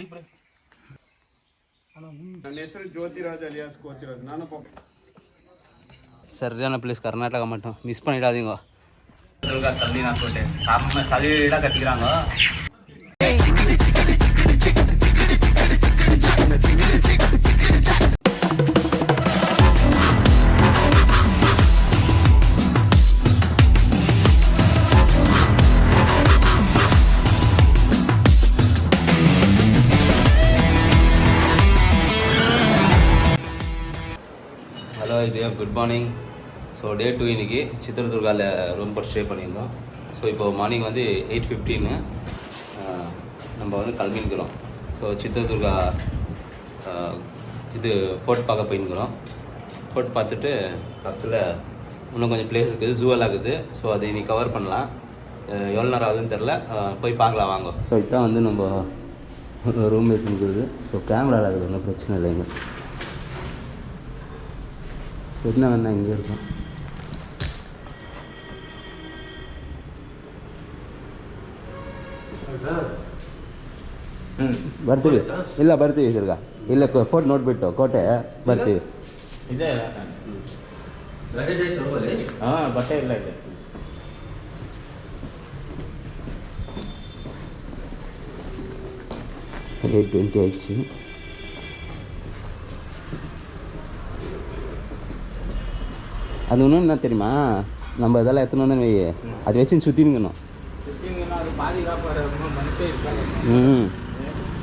இப்படி ನನ್ನ ಹೆಸರು ಜ್ಯೋತಿರಾಜ್ ಅಲಿಯಾಸ್ ಕೋತಿರಾಜ್. ನಾನು சரியான பிளேஸ் கர்நாடகா மட்டும் மிஸ் பண்ணிடாதீங்க. தள்ளி நான் போட்டேன் சாப்பிட்டு சளியெல்லாம் கட்டிக்கிறாங்க. ஹலோ இது குட் மார்னிங். ஸோ டே 2 இன்றைக்கி சித்திரதுர்காவில் ரூம் போட்டு ஸ்டே பண்ணியிருந்தோம். ஸோ இப்போ மார்னிங் வந்து 8:15 நம்ம வந்து கிளம்பின்னுக்கிறோம். ஸோ சித்திரதுர்கா இது ஃபோர்ட் பார்க்க போயின்னுக்கிறோம். ஃபோர்ட் பார்த்துட்டு பக்கத்தில் இன்னும் கொஞ்சம் பிளேஸ் இருக்குது, ஜூவெல்லாம் இருக்குது. ஸோ அதை இன்னைக்கு கவர் பண்ணலாம். எவ்வளோ நேரம் ஆகுதுன்னு தெரில, போய் பார்க்கலாம் வாங்க. ஸோ இதுதான் வந்து நம்ம ரூம் இருக்குது. ஸோ கேமரா இருக்குது, ஒன்றும் பிரச்சனை இல்லைங்க. என்ன வேணா இங்கே இருக்கும். ಬರ್ತೀವಿ. ಇಲ್ಲ ಬರ್ತೀವಿ ತಿರ್ಗಾ. ಇಲ್ಲ ಫೋಟೋ ನೋಡ್ಬಿಟ್ಟು ಕೋಟೆ ಬರ್ತೀವಿ. ಇದೆ ಲಗೇಜ್ ಆಯ್ತು ತಗೊಳ್ಳಿ. ಹಾಂ ಬಟ್ಟೆ ಇಲ್ಲ ಇದೆ. $8:20 ஆயிடுச்சு. அது ஒன்றும் என்ன தெரியுமா, நம்ம இதெல்லாம் எத்தனை வந்து வை, அது வச்சு சுற்றினுங்கணும்.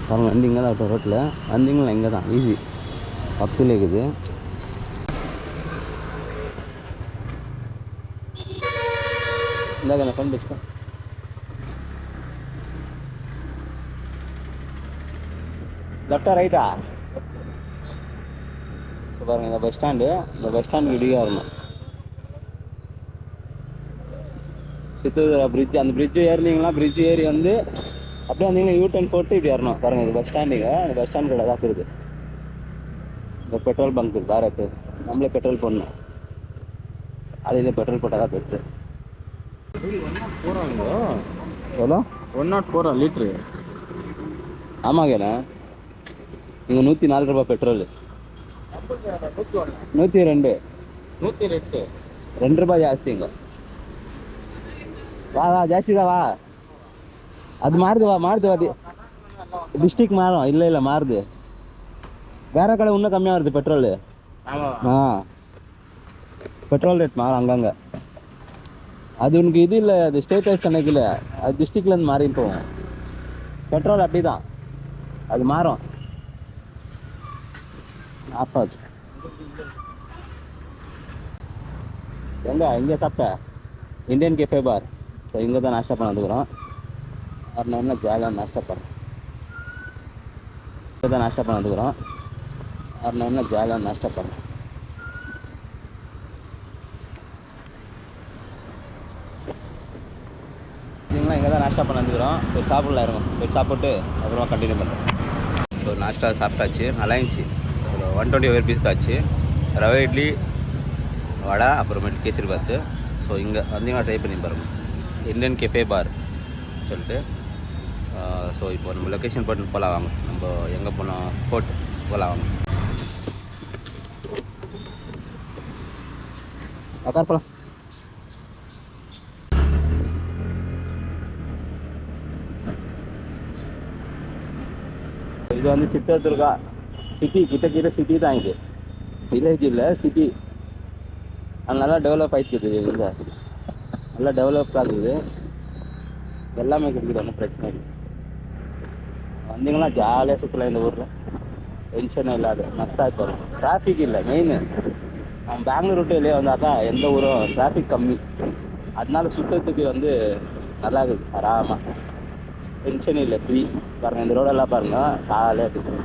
பாருங்க வண்டி இங்கே தான் விட்டோம் ரோட்டில். வண்டிங்களும் இங்கே தான் ஈஸி பக்கத்தில் இருக்குது. இந்த ஃபோன் பேசுப்பா. லெஃப்டா ரைட்டா? ஸோ பாருங்கள் இந்த பஸ் ஸ்டாண்டு, இந்த பஸ் ஸ்டாண்டு இடியாக வரணும். சித்தூர் பிரிட்ஜ், அந்த பிரிட்ஜு ஏறினீங்களா, பிரிட்ஜு ஏறி வந்து அப்படியே வந்தீங்கன்னா யூட்டன் போட்டு இப்படி வரணும். பாருங்கள் இது பஸ் ஸ்டாண்டுங்க. அந்த பஸ் ஸ்டாண்டு கடை தான் இருக்குது. இந்த பெட்ரோல் பங்க் இருக்குது பாரத்து. நம்மளே பெட்ரோல் போடணும். அதில் பெட்ரோல் போட்டால் தான் பெட்ரு. எவ்வளோ? 104 லிட்ரு. ஆமாங்கண்ணா, இங்கே 104 ரூபா பெட்ரோல். 102 2 ரூபாய் ಜಾಸ್ತಿ. இங்கே வா வா ಜಾಸ್ತಿ தான் வா. அது மாறுது, வா மாறுது. அது டிஸ்ட்ரிக் மாறும். இல்லை மாறுது. வேற கடை இன்னும் கம்மியாக வருது பெட்ரோல். பெட்ரோல் ரேட் மாறும் அங்கங்கே. அது உனக்கு இது இல்லை, அது ஸ்டேட் வைஸ் கணக்கு இல்லை, அது டிஸ்ட்ரிக்ட்லேருந்து மாறின்னு போகும். பெட்ரோல் அப்படி தான், அது மாறும். ஆப்பாது இங்கே சாப்பிட்ட இந்தியன் கேஃபே பார். ஸோ இங்கே தான் நாஷ்டா பண்ண வந்துக்கிறோம். வரணுன்னா ஜாலியாக நாஷ்டா பண்ண இங்கே தான் நாஷ்டா பண்ண வந்துக்கிறோம். வரணுன்னா ஜாலியாக நாஷ்டா பண்ண. நீங்களாம் இங்கே தான் நாஷ்டா பண்ண வந்துக்கிறோம். போய் சாப்பிடலாம், இருக்கும் போய் சாப்பிட்டு அப்புறமா கண்டினியூ பண்ணுறோம். ஸோ நாஷ்டா சாப்பிட்டாச்சு, நல்லா இருந்துச்சு. ஒரு 120 பீஸ் ஆச்சு. ரவை இட்லி, வடை, அப்புறமேட்டு கேசரி பாத்து. ஸோ இங்கே வந்தீங்கன்னா ட்ரை பண்ணி பாருங்கள், இந்தியன் கெஃபே பார் சொல்லிட்டு. ஸோ இப்போ நம்ம லொக்கேஷன் போட்டு போகலாம் வாங்க. நம்ம எங்கே போனோம், ஃபோர்ட் போகலாம் வாங்க. உட்கார் போகலாம். இது வந்து சித்திரதுர்கா சிட்டி, கிட்ட சிட்டி தான். இது வில்லேஜ் இல்லை, சிட்டி. அது நல்லா டெவலப் ஆகிடுது. இங்கே நல்லா டெவலப் ஆகுது, எல்லாமே கிடைக்குது, ஒன்றும் பிரச்சனை இல்லை. வந்தீங்கன்னா ஜாலியாக சுற்றலாம். இந்த ஊரில் டென்ஷனே இல்லாத மஸ்தாக இருக்கும். டிராஃபிக் இல்லை மெயின். நம்ம பெங்களூர் விட்டு வெளியே வந்தாக்கா எந்த ஊரும் டிராஃபிக் கம்மி. அதனால சுற்றத்துக்கு வந்து நல்லா இருக்குது, ஆறாமல் டென்ஷன் இல்லை, ஃப்ரீ. பாருங்கள் இந்த ரோடெல்லாம் பாருங்கள், காலையாக இருக்குது.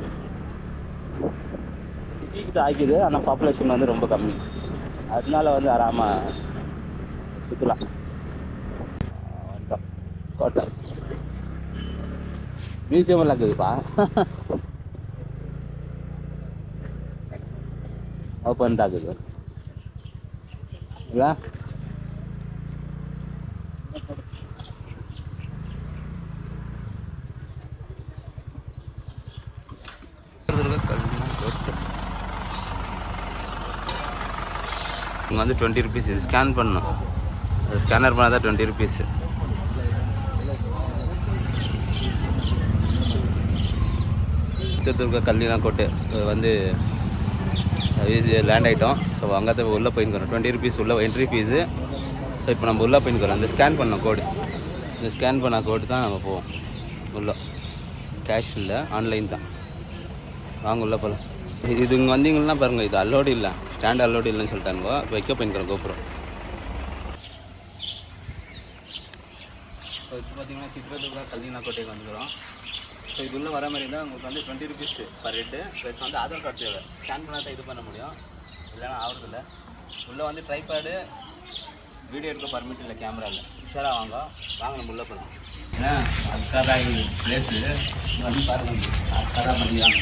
சிட்டிக்கு தான் ஆகிக்குது, ஆனால் பாப்புலேஷன் வந்து ரொம்ப கம்மி. அதனால வந்து ஆறாமல் சுற்றலாம். கோட்டை மியூசியம் எல்லாம் இருக்குதுப்பா. ஓப்பன் தான் இருக்குது இல்லை. இங்கே வந்து 20 ருபீஸ் இது ஸ்கேன் பண்ணணும். ஸ்கேனர் பண்ணால் தான் 20 ருபீஸு. சிತ್ರதுர்கா கல்யாண கோட்டை வந்து லேண்ட் ஆகிட்டோம். ஸோ அங்கே உள்ளே போயிருக்கிறோம். 20 ருபீஸ் உள்ள என்ட்ரி ஃபீஸு. ஸோ இப்போ நம்ம உள்ளே போயிருக்கிறோம். இந்த ஸ்கேன் பண்ண கோடு, இந்த ஸ்கேன் பண்ண கோடு தான் நம்ம போவோம் உள்ளே. கேஷ் இல்லை, ஆன்லைன் தான். வாங்க உள்ளே போகலாம். இது இங்கே வந்தீங்கன்னா பாருங்கள், இது அல்லோடு இல்லை, ஸ்டாண்ட் அல்லோடு இல்லைன்னு சொல்லிட்டாங்க. வைக்க போயிருக்கிறோம் கோபுரம். ஸோ இப்போ பார்த்தீங்கன்னா சித்ரதுர்கா கல்யாண கோட்டைக்கு வந்துக்கிறோம். ஸோ இது உள்ளே வர மாதிரி இருந்தால் உங்களுக்கு வந்து 20 ருபீஸ் பர் ஹெட்டு. ப்ளஸ் வந்து ஆதார் கார்டு தேவை. ஸ்கேன் பண்ணால் தான் இது பண்ண முடியும், இல்லைன்னா ஆகிறதில்ல. உள்ளே வந்து ட்ரைபேடு, வீடியோ எடுக்க பர்மிட் இல்லை, கேமரா இல்லை. உஷாராக வாங்க நம்ம உள்ளே போகலாம். ஏன்னா அதுக்காக தான் இது பிளேஸு வந்து பாருங்கள். அதுக்காக தான் பண்ணிக்கிறாங்க.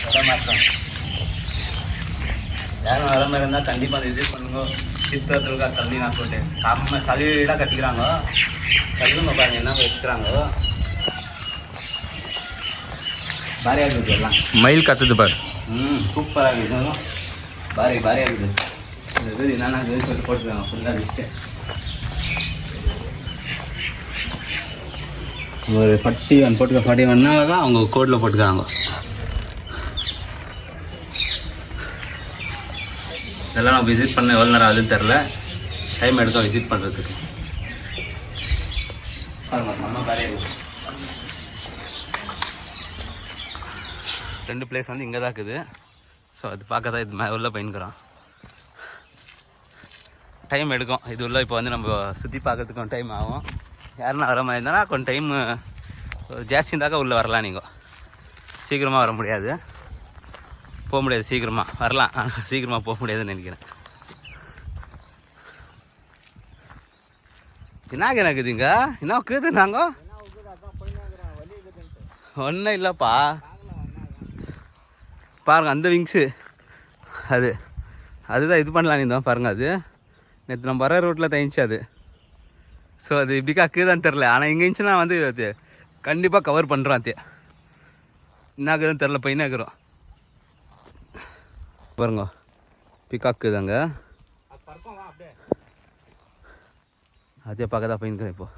வர மாற்றம் யாரும் வர மாதிரி இருந்தால் கண்டிப்பாக அதை விசிட் பண்ணுங்க. சித்ரதுர்கா கல்யாண கோட்டை செம்ம சலிடாக கட்டிக்கிறாங்க. கல்லுங்க பாருங்கள் என்ன வச்சுக்கிறாங்க. பாரியாக இருக்குது எல்லாம். மயில் கற்றுது பாரு. சூப்பராக இருக்குது. பாரியாக இருக்குது. இந்த இது என்னென்ன சொல்லி போட்டுருக்காங்க ஃபுல்லாக லிஸ்ட்டு. ஒரு 41 போட்டுக்க. 41னா தான் அவங்க கோடில் போட்டுக்கிறாங்க. இதெல்லாம் நான் விசிட் பண்ண எவ்வளோ நேரம் ஆகுதுன்னு தெரில. டைம் எடுக்கும் விசிட் பண்ணுறதுக்கு. நம்ம பாரியாக இருக்குது. 2 பிளேஸ் வந்து இங்கே தான் இருக்குது. ஸோ அது பார்க்க தான் இது உள்ளே பயணிக்கிறோம். டைம் எடுக்கும் இது உள்ள. இப்போ வந்து நம்ம சுற்றி பார்க்கறதுக்கு டைம் ஆகும். யாருன்னா வர மாதிரி இருந்தாலும் கொஞ்சம் டைம் ஜாஸ்தி இருந்தாக்கா உள்ளே வரலாம். நீங்கள் சீக்கிரமாக வர முடியாது, போக முடியாது. சீக்கிரமாக வரலாம், சீக்கிரமாக போக முடியாதுன்னு நினைக்கிறேன். என்னாக எனக்குதுங்க என்ன கேது நாங்கள் ஒன்றும் இல்லைப்பா. பாருங்கள் அந்த விங்ஸு அதுதான் இது பண்ணலாம். நீந்தான் பாருங்கள், அது நேற்று நம்ம வர ரோட்டில் தயிச்சு அது. ஸோ அது இப்படிக்கா கீதான்னு தெரில. ஆனால் இங்கே இருந்துச்சுன்னா வந்து அது கண்டிப்பாக கவர் பண்ணுறோம். அது என்னாக்குதுன்னு தெரில, பையனாக்குறோம் பாருங்க. பிக்காக்குதாங்க அதே பார்க்க தான் பையனுக்கிறேன். இப்போ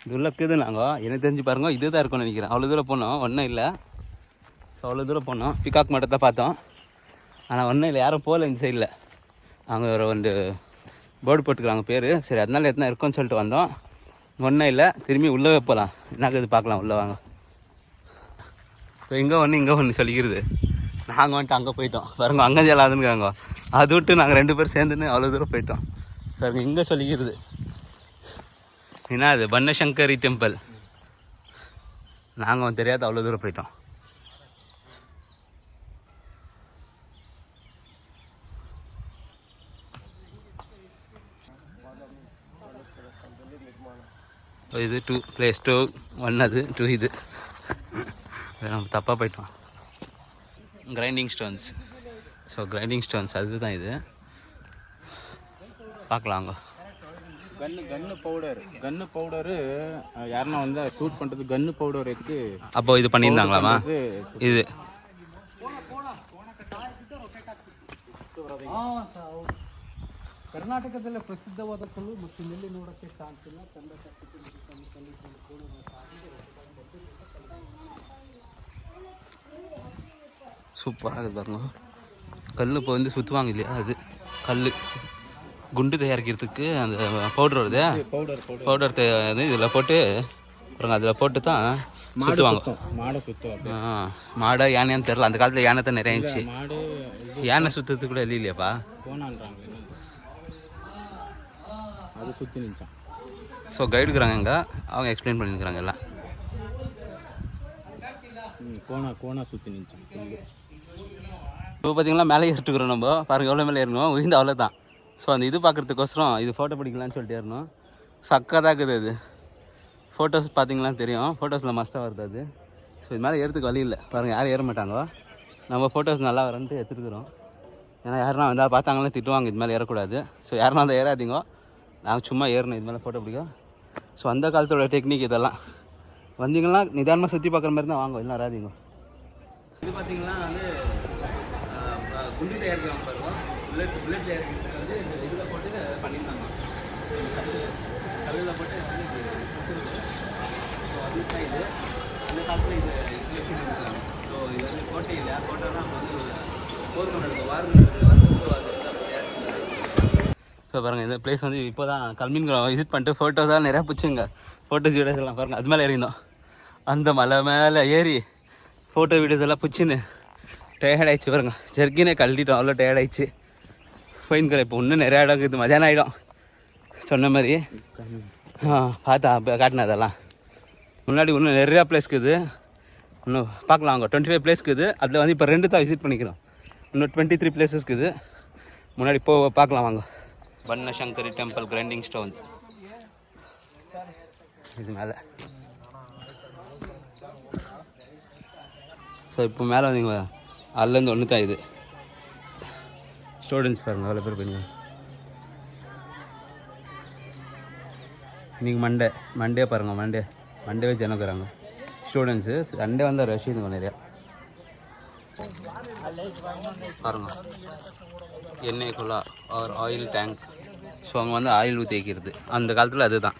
இது உள்ள இருக்குது. நாங்கள் எனக்கு தெரிஞ்சு பாருங்க இது தான் இருக்கும்னு நினைக்கிறேன். அவ்வளோ தூரம் போனோம், ஒன்றும் இல்லை. ஸோ அவ்வளோ தூரம் போனோம். பிகாக் மட்டும் தான் பார்த்தோம். ஆனால் ஒன்றும் இல்லை, யாரும் போகல இந்த சைடில். அவங்க ஒரு 2 போர்டு போட்டுக்கிறாங்க பேர். சரி அதனால எத்தனை இருக்குன்னு சொல்லிட்டு வந்தோம். ஒன்றும் இல்லை, திரும்பி உள்ளவே போகலாம். என்னாக்கு இது பார்க்கலாம், உள்ளே வாங்க. இப்போ இங்கே ஒன்று சொல்லிக்கிறது. நாங்கள் வந்துட்டு அங்கே போயிட்டோம் பாருங்க. அங்கே ஜலாதுன்னு அது விட்டு நாங்கள் 2 பேர் சேர்ந்துன்னு அவ்வளோ தூரம் போயிட்டோம் பாருங்க. இங்கே சொல்லிக்கிறது என்ன, அது பன்னசங்கரி டெம்பிள். நாங்கள் தெரியாத அவ்வளோ தூரம் போயிட்டோம். இது 2 பிளேஸ் 2 1 அது 2 இது நம்ம தப்பாக போயிட்டோம். Grinding stones. So grinding stones அதுதான் இது. பார்க்கலாம் அங்கே. கன்னு பவுடரு யாருன்னா வந்து ஷூட் பண்ணுறது கன்னு பவுடர் எடுத்து அப்போ இது பண்ணியிருந்தாங்களாமா. இது ಕರ್ನಾಟಕದಲ್ಲೇ ಪ್ರಸಿದ್ಧವಾದ ಕಲ್ಲು ಮತ್ತು ಇನ್ನೆಲ್ಲಿ ನೋಡೋಕ್ಕೆ ಚಾನ್ಸ್ ಇಲ್ಲ. சூப்பராக இருக்குது பாருங்க. கல் இப்போ வந்து சுற்றுவாங்க இல்லையா, அது கல் குண்டு தயாரிக்கிறதுக்கு அந்த பவுடர் வருது. பவுடர் இதில் போட்டு பாருங்க, அதில் போட்டு தான் சுற்றுவாங்க. மாடை யானையான்னு தெரில. அந்த காலத்தில் யானை தான் நிறைய இருந்துச்சு. யானை சுற்றுறதுக்கு கூட இல்லையாப்பா. அது சுற்றி நின்றான். ஸோ கைடுக்குறாங்க இங்கே, அவங்க எக்ஸ்பிளைன் பண்ணியிருக்கிறாங்க எல்லாம். கோணா சுற்றி நின்றான். இப்போ பார்த்தீங்கன்னா மேலே ஏறிட்டுக்கிறோம் நம்ம. பாருங்கள் எவ்வளோ மேலே ஏறணும், உயிர்ந்து அவ்வளோதான். ஸோ அந்த இது பார்க்குறதுக்கோசரம் இது ஃபோட்டோ பிடிக்கலான்னு சொல்லிட்டு ஏறணும். சக்காக தான் இருக்குது அது. ஃபோட்டோஸ் பார்த்தீங்கன்னா தெரியும், ஃபோட்டோஸில் மஸ்தாக வருது அது. ஸோ இது மேலே ஏறதுக்கு வழி இல்லை பாருங்கள். யாரும் ஏற மாட்டாங்க. நம்ம ஃபோட்டோஸ் நல்லா வரன்ட்டு எடுத்துருக்குறோம். ஏன்னா யாருன்னா வந்தால் பார்த்தாங்களே திட்டுவாங்க, இது மேலே ஏறக்கூடாது. ஸோ யாருன்னா வந்தால் ஏறாதீங்க. நாங்கள் சும்மா ஏறணும் இது மேலே ஃபோட்டோ பிடிக்கும். ஸோ அந்த காலத்தோட டெக்னிக் இதெல்லாம். வந்தீங்கன்னா நிதானமாக சுற்றி பார்க்குற மாதிரி தான் வாங்க, இல்லை வராதிங்க. இது பார்த்தீங்கன்னா வந்து குண்டு தயாரிக்கிறாங்க பாருங்க. புல்லட் தயாரிக்கிறது வந்து இதில் போட்டு பண்ணியிருந்தாங்க. கல்லில் போட்டு வந்து சுற்றுறது. ஸோ அதுதான் இது அந்த காலத்தில் இது வச்சுருக்காங்க. ஸோ இது வந்து கோட்டை இல்லை, கோட்டைனா நம்ம வந்து போர் பண்ணுறது ஸோ பாருங்கள். இந்த பிளேஸ் வந்து இப்போ தான் கல்மீன் விசிட் பண்ணிட்டு ஃபோட்டோஸ் தான் நிறையா பிடிச்சிங்க. ஃபோட்டோஸ் வீடியோஸ் எல்லாம் பாருங்கள். அது மேலே ஏறிந்தோம். அந்த மலை மேலே ஏறி ஃபோட்டோ வீடியோஸ் எல்லாம் பிடிச்சின்னு டயர்ட் ஆகிடுச்சு பாருங்க. ஜெர்கினே கழட்டிட்டோம், அவ்வளோ டயர்ட் ஆகிடுச்சு. போயின்னுக்கிறேன். இப்போ இன்னும் நிறையா இடம் இருக்குது. மதியானம் ஆகிடும் சொன்ன மாதிரி. பார்த்தா இப்போ காட்டினேன். அதெல்லாம் முன்னாடி இன்னும் நிறையா பிளேஸ் இருக்குது. இன்னும் பார்க்கலாம். அவங்க 25 பிளேஸ் இருக்குது. அதில் வந்து இப்போ 2 தான் விசிட் பண்ணிக்கிறோம். இன்னும் 23 பிளேஸஸ் இருக்குது. முன்னாடி பார்க்கலாம் வாங்க. பன்னசங்கரி டெம்பிள் கிரைண்டிங் ஸ்டோன்ஸ் இது மேலே. ஸோ இப்போ மேலே வந்தீங்க அதுலேருந்து ஒன்று தான் இது. ஸ்டூடெண்ட்ஸ் பாருங்கள் அவ்வளோ பேர் போயிருங்க. இன்றைக்கி மண்டே பாருங்கள். மண்டேவே ஜனக்கிறாங்க ஸ்டூடெண்ட்ஸு. சண்டே வந்து ரஷ் இதுங்க நிறையா பாருங்க. எண்ணெய் குழா ஒரு ஆயில் டேங்க். ஸோ அங்கே வந்து ஆயில் ஊற்றி வைக்கிறது அந்த காலத்தில் அதுதான்.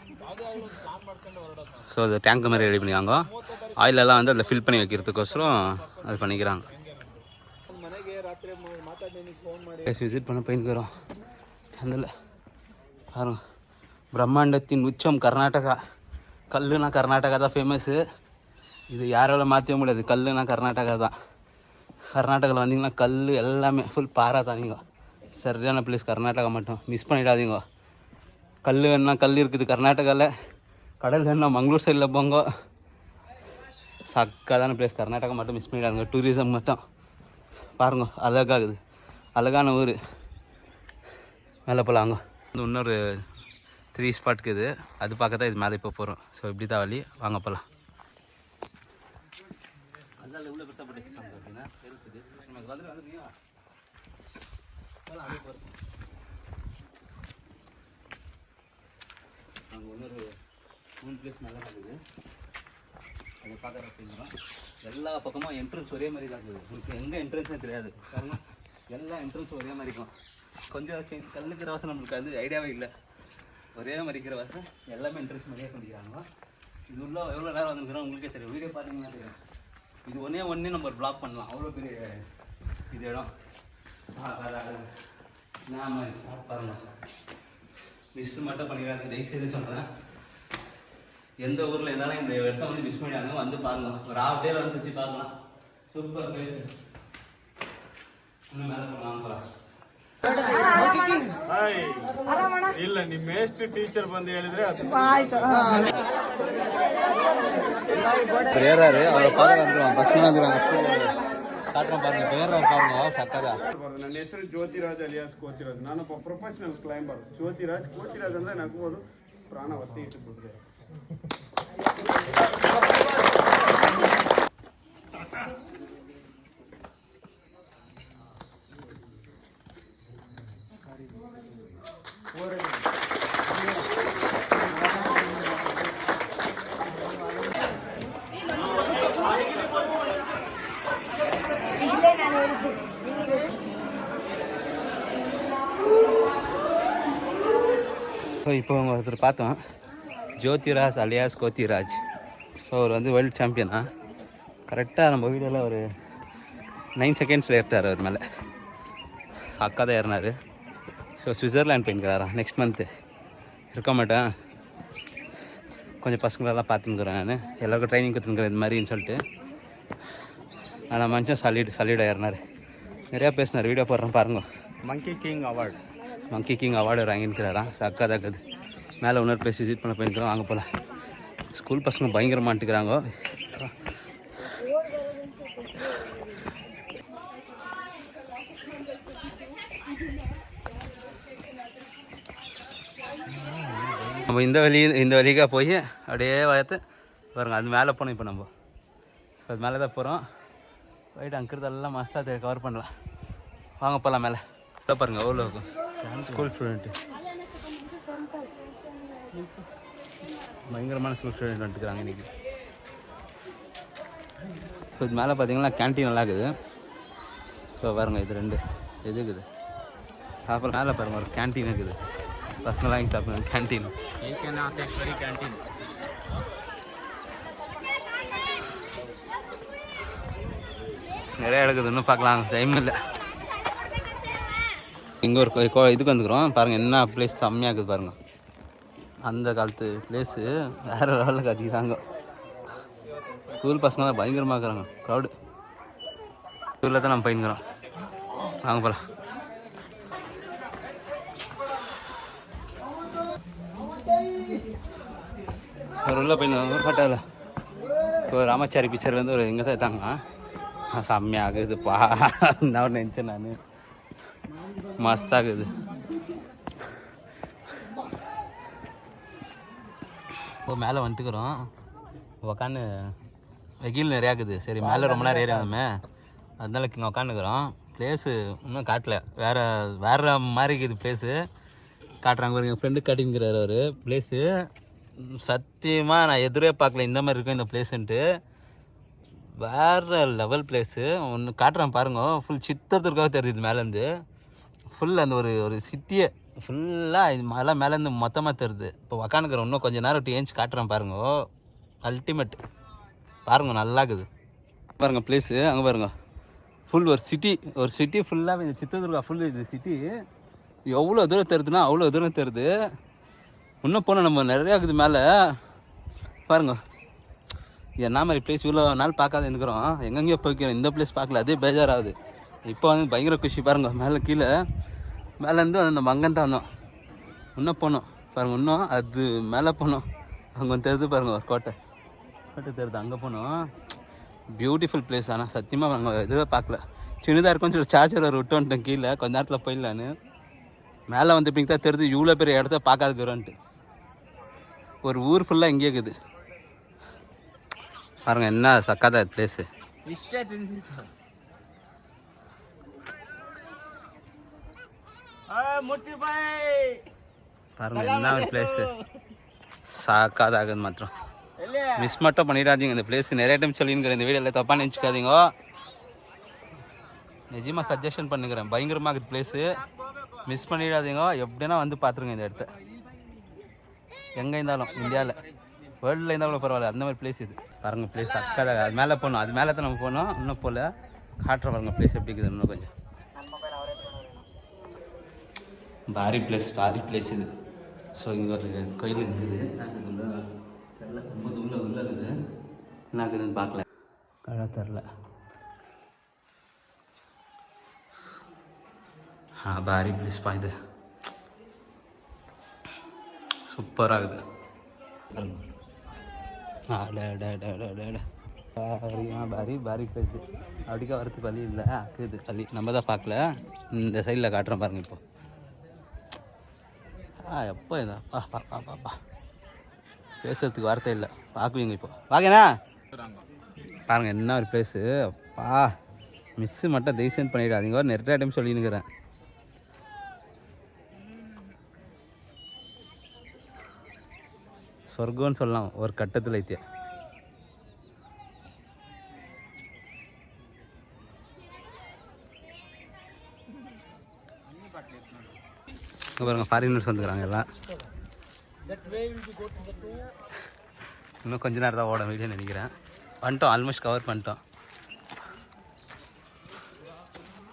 ஸோ அது டேங்க் மாதிரி ரெடி பண்ணிக்காங்க. ஆயிலெல்லாம் வந்து அதில் ஃபில் பண்ணி வைக்கிறதுக்கோசரம் அது பண்ணிக்கிறாங்க. விசிட் பண்ண போயிருக்கிறோம். சந்தில் பாருங்க. பிரம்மாண்டத்தின் உச்சம் கர்நாடகா. கல்லுனா கர்நாடகா தான் ஃபேமஸ்ஸு. இது யாரால மாற்றவே முடியாது. கல்லுனா கர்நாடகா தான். கர்நாடகாவில் வந்தீங்கன்னா கல் எல்லாமே ஃபுல் பாரா தானீங்க. சரியான பிளேஸ் கர்நாடகா மட்டும் மிஸ் பண்ணிடாதீங்க. கல் வேணுன்னா கல் இருக்குது கர்நாடகாவில். கடல் வேணுன்னா மங்களூர் சைடில் போங்க. சக்காதான பிளேஸ் கர்நாடகா மட்டும் மிஸ் பண்ணிடாதுங்க. டூரிசம் மட்டும் பாருங்க. அழகாகுது. அழகான ஊர். மேலே போகலாங்க. இன்னொரு 3 ஸ்பாட் இருக்குது. அது பார்க்க தான் இது மேலே இப்போ போகிறோம். ஸோ இப்படி தான் வழி. வாங்க போகலாம். அதனால இவ்வளோ பெருசாக போட்டு வச்சுருக்காங்க அப்படின்னா இருக்குது. நமக்கு வந்துருக்கீங்க அப்படியே போகிறோம். அங்கே இன்னொரு 3 பிளேஸ் நல்லா இருக்குது. அதை பார்க்குற அப்படிங்கிறோம். எல்லா பக்கமும் என்ட்ரன்ஸ் ஒரே மாதிரி தான் இருக்குது. உங்களுக்கு எங்கே என்ட்ரன்ஸ்னே தெரியாது. காரணம் எல்லா என்ட்ரன்ஸும் ஒரே மாதிரி இருக்கும். கொஞ்சம் சேஞ்ச் கல்லுக்கிற வாசம் நம்மளுக்கு அது ஐடியாவே இல்லை. ஒரே மாதிரிக்கிற வாசம் எல்லாமே என்ட்ரன்ஸ் மாதிரியே பண்ணிக்கிறாங்க. இது உள்ள எவ்வளோ நேரம் வந்துருக்குறோம் உங்களுக்கே தெரியும். வீடியோ பார்த்தீங்கன்னா தெரியும். இது ஒன்றே நம்ம பிளாக் பண்ணலாம். அவ்வளோ பெரிய இது இடம். நான் பாருங்க. மிஸ் மட்டும் பண்ணிக்கிறாங்க. தயவுசெய்து சொல்கிறேன். எந்த ஊரில் இருந்தாலும் இந்த இடத்த வந்து மிஸ் பண்ணிடாங்க. வந்து பாருங்கள். ஒரு ½ டேல வந்து சுற்றி பார்க்கலாம். Super place. இன்னும் மேலே போகலாம். ಇಲ್ಲ ನಿಮ್ಮ ಎಷ್ಟು ಟೀಚರ್ ಬಂದು ಹೇಳಿದ್ರೆ ಅದು ஏறாரு. அவரை பார்க்க வந்துடுவாங்க. பஸ்ஸில் வந்துடுவாங்க. ஸ்கூலில் காட்டுறோம் பாருங்க. பேர்றாரு பாருங்க. சக்கதா. ನನ್ನ ಹೆಸರು ಜ್ಯೋತಿರಾಜ್ ಅಲಿಯಾಸ್ ಕೋತಿರಾಜ್. ನಾನೊಬ್ಬ ಪ್ರೊಫೆಷನಲ್ ಕ್ಲೈಂಬರ್. ಕೋತಿರಾಜ್ ಅಂದ್ರೆ ನಗುವುದು ಪ್ರಾಣ ಒತ್ತಿ ಇಟ್ಟುಬಿಟ್ಟಿದೆ. ஸோ இப்போ ஒருத்தர் பார்த்தோம். ஜோதிராஜ் அலியாஸ் கோத்திராஜ். ஸோ அவர் வந்து வேர்ல்டு சாம்பியனா. கரெக்டாக நம்ம வீடியோவில் ஒரு 9 செகண்ட்ஸில் ஏறிட்டார். அவர் மேலே அக்கா தான் ஏறினார். ஸோ சுவிட்சர்லாண்ட் போயிருக்கிறாரா. நெக்ஸ்ட் மந்த்து இருக்க மாட்டேன். கொஞ்சம் பசங்களெல்லாம் பார்த்துக்கிறேன். நான் எல்லாருக்கும் ட்ரைனிங் கொடுத்துருக்குறேன் இது மாதிரின்னு சொல்லிட்டு. ஆனால் மனுஷன் சலிடாக ஏறினார். நிறையா பேசினார். வீடியோ போடுறேன் பாருங்க. மங்கி கிங் அவார்டு வாங்கியிருக்கிறாராம். அக்கா தான் இருக்குது. மேலே இன்னொரு பிளேஸ் விசிட் பண்ண போயிருக்கிறோம். வாங்க போகலாம். ஸ்கூல் பசங்க பயங்கரமாட்டுக்கிறாங்க. நம்ம இந்த வழிக்காக போய் அப்படியே வயத்து பாருங்க. அது மேலே போனோம். இப்போ நம்ம அது மேலே தான் போகிறோம். போயிட்டு அங்கிறதெல்லாம் மஸ்தாக கவர் பண்ணலாம். வாங்க போகலாம். மேலே பாருங்க எவ்வளோ இருக்கும். ஸ்கூல் ஸ்டூடெண்ட்டு பயங்கரமான ஸ்கூல் ஸ்டூடெண்ட் வந்துட்டுருக்காங்க இன்றைக்கி. ஸோ இது மேலே பார்த்தீங்கன்னா கேன்டீன் நல்லா இருக்குது. ஸோ பாருங்கள் இது 2 இது இருக்குது. அப்புறம் மேலே பாருங்கள் ஒரு கேன்டீன் இருக்குது. பசங்களாம் வாங்கி சாப்பிடுங்க கேன்டீன். நிறைய இருக்குது, இன்னும் பார்க்கலாம் டைம் இல்லை. இங்கே ஒரு இதுக்கு வந்துக்கிறோம் பாருங்கள், என்ன பிளேஸ் செம்மையாக இருக்குது பாருங்கள். அந்த காலத்து பிளேஸு வேறு லெவலில் கட்டிக்கிறாங்க. ஸ்கூல் பசங்களாம் பயங்கரமாக இருக்கிறாங்க, க்ரௌடு. ஸ்கூலில் தான் நம்ம போயின்னுக்கிறோம். வாங்க போகலாம். ஒரு உள்ள போயின்னு ஃபோட்டோவில் இப்போ ராமாச்சாரி பிக்சர்லேருந்து ஒரு எங்கே தான் எடுத்தாங்க. செம்மையாகுதுப்பா. நான் நினச்சேன் நான் மஸ்தாகுது. இப்போ மேலே வந்துட்டுக்கிறோம். உக்காந்து வெயில் நிறையா இருக்குது. சரி மேலே ரொம்ப நேரம் ஏறியாமே, அதனால இங்கே உக்காந்துக்கிறோம். ப்ளேஸு இன்னும் காட்டல, வேறு மாதிரி இருக்குது ப்ளேஸு. காட்டுறாங்க ஒரு எங்கள் ஃப்ரெண்டு காட்டிங்கிறார் அவர் ப்ளேஸு. சத்தியமாக நான் எதிரே பார்க்கல இந்த மாதிரி இருக்கும் இந்த ப்ளேஸுன்ட்டு. வேறு லெவல் ப்ளேஸு. ஒன்று காட்டுறேன் பாருங்க. ஃபுல் சித்திரத்திற்காக தெரியுது மேலேருந்து. ஃபுல் அந்த ஒரு சிட்டியே ஃபுல்லாக இது மழை மேலேருந்து மொத்தமாக தெரியுது. இப்போ உக்காந்துக்கிறேன். இன்னும் கொஞ்சம் நேரம் விட்டு ஏஞ்சி காட்டுறேன் பாருங்க. அல்டிமேட் பாருங்க, நல்லா இருக்குது பாருங்கள் ப்ளேஸு. அங்கே பாருங்கள் ஃபுல் ஒரு சிட்டி ஃபுல்லாக இந்த சித்திரதுர்கா ஃபுல் இது சிட்டி எவ்வளோ தூரம் தெரியுதுன்னா அவ்வளோ தூரம் தெரியுது. இன்னும் போனால் நம்ம நிறையா இருக்குது மேலே பாருங்க. என்ன மாதிரி பிளேஸ் இவ்வளோ நாள் பார்க்காத இருந்துக்கிறோம். எங்கெங்கேயோ போய்க்கிறோம், இந்த பிளேஸ் பார்க்கல, அதே பேஜாராகுது. இப்போ வந்து பயங்கர குஷி பாருங்கள். மேலே கீழே மேலேருந்து அந்த மங்கன் தான் வந்தோம். இன்னும் போனோம் பாருங்கள், இன்னும் அது மேலே போனோம். அங்கே வந்து தெரியுது பாருங்கள் ஒரு கோட்டை தெரியுது, அங்கே போனோம். Beautiful place. ஆனால் சத்தியமாக நாங்கள் எதுவே பார்க்கல. சின்னதாக இருக்கும்னு சொல்லி சார்ஜர் விட்டு வந்துட்டோம் கீழே, கொஞ்ச நேரத்தில் போயிடலான்னு. மேலே வந்து இப்படி தான் தெரியுது இவ்வளோ பெரிய இடத்த பார்க்காதுக்குறோன்ட்டு. ஒரு ஊர் ஃபுல்லாக இங்கே இருக்குது பாருங்கள். என்ன சக்காத பிளேஸு. பாருங்க என்ன ஒரு பிளேஸு. சாக்காதாகுது மாத்திரம். மிஸ் மட்டும் பண்ணிடாதீங்க இந்த பிளேஸ். நிறைய டைம் சொல்லிங்கிறேன் இந்த வீடியோவில், தப்பாக நினச்சிக்காதீங்க. நிஜமாக சஜஷன் பண்ணுங்கிறேன். பயங்கரமாக இருக்குது பிளேஸு. மிஸ் பண்ணிடாதீங்க. எப்படின்னா வந்து பார்த்துருங்க இந்த இடத்த. எங்கே இருந்தாலும் இந்தியாவில் வேர்ல்டில் இருந்தால் கூட பரவாயில்ல, அந்த மாதிரி பிளேஸ் இது பாருங்கள். பிளேஸ் அக்காதாக அது மேலே போகணும், அது மேலே தான் நம்ம போகணும். இன்னும் போல் காட்டுற பாருங்கள் பிளேஸ் எப்படி இருக்குது. இன்னும் கொஞ்சம் பாரி பிளேஸ் இது. ஸோ இங்கே ஒரு கோயில் இருக்குது. தெரில, ரொம்ப உள்ள இருக்குது. என்ன இருக்குதுன்னு பார்க்கல, கடை தெரில. பாரி பிளேஸ்ப்பா இது. சூப்பராக இருக்குது. பாரி பிளேஸ். அப்படிக்கா வரத்துக்கு வழி இல்லை, இருக்குது வழி. நம்ம தான் பார்க்கல. இந்த சைடில் காட்டுறோம் பாருங்கள். இப்போ எப்போ இதா பா பேசுறதுக்கு வார்த்தை இல்லை. பார்க்குவீங்க இப்போ வாங்கண்ணா. பாருங்கள் என்ன ஒரு பிளேஸு. அப்பா மிஸ்ஸு மட்டும் தயவுசெய்து பண்ணிடாதீங்க. நிறைய டைம் சொல்லினுக்கிறேன். சொர்க்கம்னு சொல்லலாம் ஒரு கட்டத்தில். ஐத்தியா பாருங்க, ஃபாரினர்ஸ் வந்துக்கிறாங்க எல்லாம். இன்னும் கொஞ்ச நேரம் தான் ஓட வீடியோ நினைக்கிறேன். வந்துட்டோம், ஆல்மோஸ்ட் கவர் பண்ணிட்டோம்.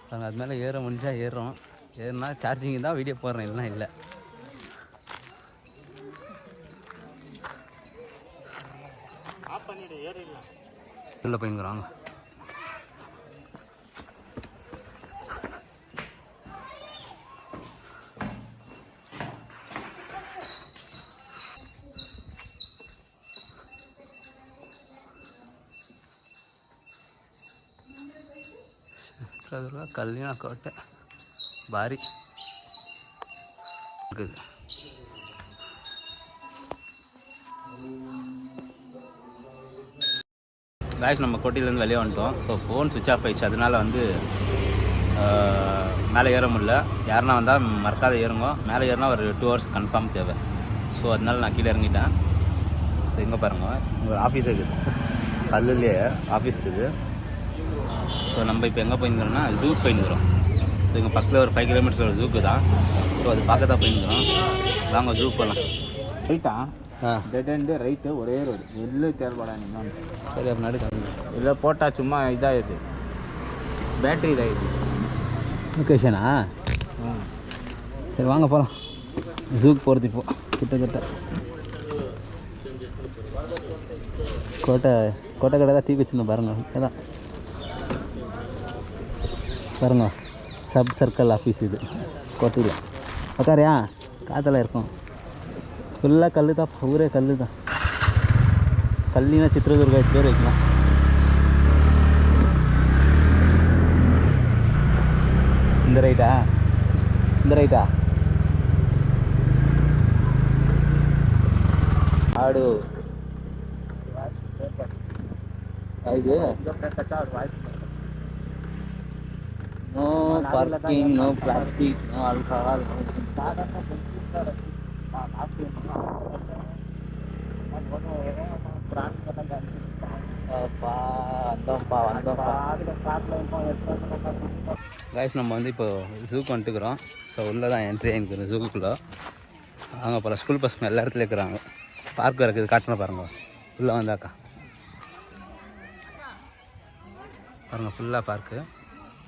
நாங்கள் அது மேலே ஏற முடிஞ்சால் ஏறுறோம். ஏறினா சார்ஜிங் தான் வீடியோ போடுறேன், இல்லைனா இல்லை. உள்ளே போயிங்கிறாங்க. கல்யாண கோட்டை பாரி இருக்குது. காய்ஸ் நம்ம கோட்டையிலேருந்து வெளியே வந்துட்டோம். ஸோ ஃபோன் சுவிட்ச் ஆஃப் ஆகிடுச்சு. அதனால் வந்து மேலே ஏற முடியல. யாருன்னா வந்தால் மறக்காத ஏறுங்க. மேலே ஏறினா ஒரு 2 hours கன்ஃபார்ம் தேவை. ஸோ அதனால நான் கீழே இறங்கிட்டேன். எங்கே பாருங்கள், உங்கள் ஆஃபீஸ் இருக்குது, கல்லுலேயே ஆஃபீஸ் இருக்குது. ஸோ நம்ம இப்போ எங்கே போயிருக்கிறோம்னா ஜூக்கு போயிருக்கிறோம். ஸோ எங்கள் பக்கத்தில் ஒரு 5 கிலோமீட்டர்ஸ் ஒரு ஜூக்கு தான். ஸோ அது பார்க்க தான் போயிருக்கிறோம். வாங்க ஜூ போகலாம். ரைட்டா ஆ டெட் எண்டு ரைட்டு ஒரே ரோடு எல்லாம் தேவைப்படா நீங்கள் சரி அப்போ நடு இல்லை போட்டால் சும்மா இதாகிடுது, பேட்டரி இதாகிடுது. லொக்கேஷனா? சரி வாங்க போகலாம். ஜூக்கு போகிறது இப்போ கிட்டத்தட்ட கோட்டை கடை தான் டீ வச்சுருந்தோம் பாருங்க. இதான் பாருங்க சப் சர்க்கிள் ஆஃபீஸ் இது கோட்டையில். உக்காரியா காற்றுல இருக்கும். ஃபுல்லாக கல் தான், ஊரே கல் தான். கல்லினா சித்திரதுர்கா பேர் வைக்கலாம். இந்த ரைட்டா ஆடு இது no parking, no plastic, no alcohol. Guys நம்ம வந்து இப்போ ஜூக்கு வந்துட்டுக்கிறோம். ஸோ உள்ளே தான் என்ட்ரி ஆகிருக்குது ஜூக்குள்ளே. அங்கே போல் ஸ்கூல் பசங்க எல்லா இடத்துல இருக்கிறாங்க. பார்க் இருக்குது, காட்டின பாருங்க. உள்ளே வந்தாக்கா பாருங்கள் ஃபுல்லாக பார்க்கு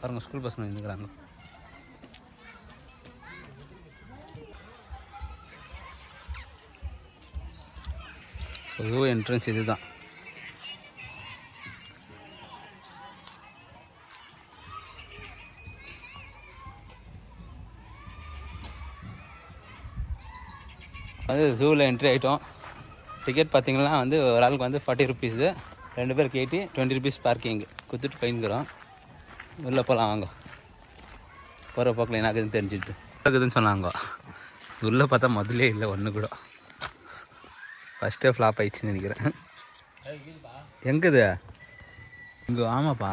பாருங்கள். ஸ்கூல் பசங்க நின்றுக்கிறாங்க. ஜூ என்ட்ரன்ஸ் இது தான். வந்து ஜூவில் என்ட்ரி ஆகிட்டோம். டிக்கெட் பார்த்திங்கன்னா வந்து ஒரு ஆளுக்கு வந்து 40 ருபீஸு, 2 பேருக்கு 80, 20 ருபீஸ் பார்க்கிங் கொடுத்துட்டு போயிருக்கிறோம். உள்ளே போகலாம் வாங்க. போகிற போக்கில் என்ன ஆகுதுன்னு தெரிஞ்சுட்டு இருக்குதுன்னு சொன்னாங்க. உள்ளே பார்த்தா முதல்லே இல்லை ஒன்று கூட. ஃபஸ்ட்டே ஃப்ளாப் ஆயிடுச்சுன்னு நினைக்கிறேன். எங்குது இங்கே? ஆமாப்பா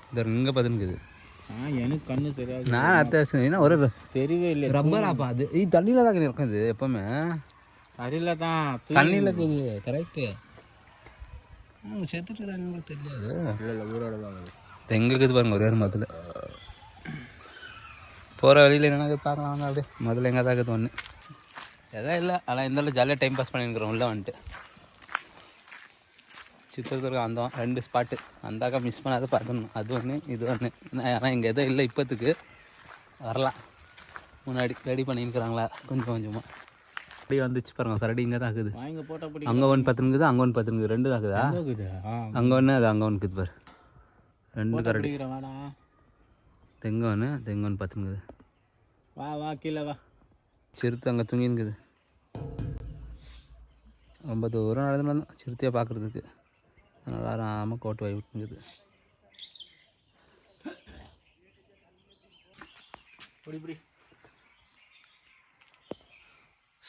இந்த இங்கே பார்த்துக்குது. எனக்கு கண்ணு சரியாக நான் அத்தியாவசியம் ஏன்னா ஒரு தெரியவே இல்லை. ரப்பராப்பா அது இது தண்ணியில் தான் இருக்கும். இது எப்போவுமே அரியல தான் தண்ணியில் இருக்குது. கரெக்டு. செத்துட்டு தான் தெரியாது. இல்லை ஊரோட தான் எங்கே இருக்குது பாருங்க ஒரே ஒரு மதில். போகிற வழியில் என்னென்ன பார்க்கலாம் வாங்க. அப்படியே முதல்ல எங்கே தான் இருக்குது ஒன்று எதாவது இல்லை. ஆனால் இருந்தாலும் ஜாலியாக டைம் பாஸ் பண்ணியிருக்கிறோம். உள்ளே வந்துட்டு சித்திரத்துக்கு வந்தோம். 2 ஸ்பாட்டு அந்தாக்கா மிஸ் பண்ணாத பார்க்கணும். அது ஒன்று இது ஒன்று. ஆனால் இங்கே எதுவும் இல்லை இப்போத்துக்கு. வரலாம் முன்னாடி ரெடி பண்ணியிருக்கிறாங்களா கொஞ்சம் கொஞ்சமாக. அப்படியே வந்துச்சு பாருங்க. கரடி இங்கே தான் இருக்குது. அங்கே 1 10 இருக்குது, அங்கே 1 10 இருக்குது. 2 தான் இருக்குதா? அங்கே ஒன்று அது அங்கே ஒன்று இருக்குது பாரு. 2 கரடி. தெங்க ஒன்று 10 இருக்குது. வா கீழே வா. சிறுத்தை அங்கே தூங்கி இருக்குது. ரொம்ப தூரம் நடந்து வந்தோம் சிறுத்தையை பார்க்குறதுக்கு. அதனால் ஆறாமல் கோட்டு வாய் விட்டுங்குது.